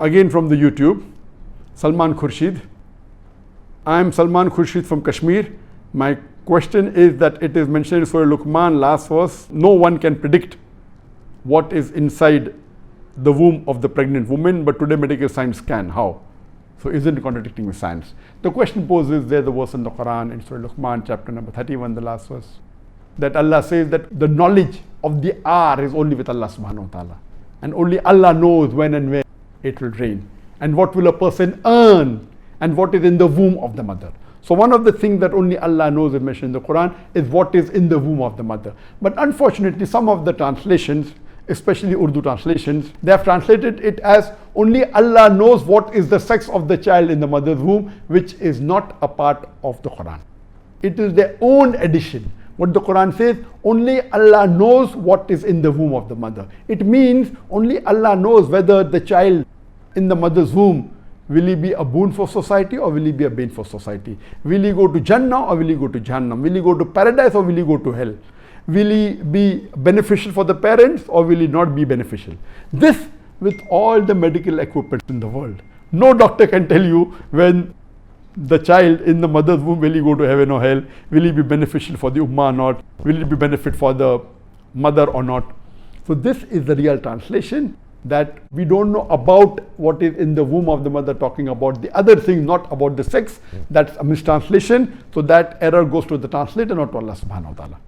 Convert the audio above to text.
Again from the YouTube, Salman Khurshid. I am Salman Khurshid from Kashmir. My question is that it is mentioned in Surah Luqman, last verse, no one can predict what is inside the womb of the pregnant woman, but today medical science can. How? So isn't it contradicting with science? The question poses there, the verse in the Quran, in Surah Luqman, chapter number 31, the last verse, that Allah says that the knowledge of the hour is only with Allah subhanahu wa ta'ala. And only Allah knows when and where it will rain. And what will a person earn, and what is in the womb of the mother. So one of the things that only Allah knows is mentioned in the Quran is what is in the womb of the mother. But unfortunately, some of the translations, especially Urdu translations, they have translated it as only Allah knows what is the sex of the child in the mother's womb, which is not a part of the Quran. It is their own addition. What the Quran says, only Allah knows what is in the womb of the mother. It means only Allah knows whether the child in the mother's womb, will he be a boon for society or will he be a bane for society? Will he go to Jannah or will he go to Jahannam? Will he go to paradise or will he go to hell? Will he be beneficial for the parents or will he not be beneficial? This with all the medical equipment in the world. No doctor can tell you when the child in the mother's womb, will he go to heaven or hell? Will he be beneficial for the ummah or not? Will it be benefit for the mother or not? So this is the real translation, that we don't know about what is in the womb of the mother, talking about the other thing, not about the sex. That's a mistranslation. So that error goes to the translator, not to Allah subhanahu wa ta'ala.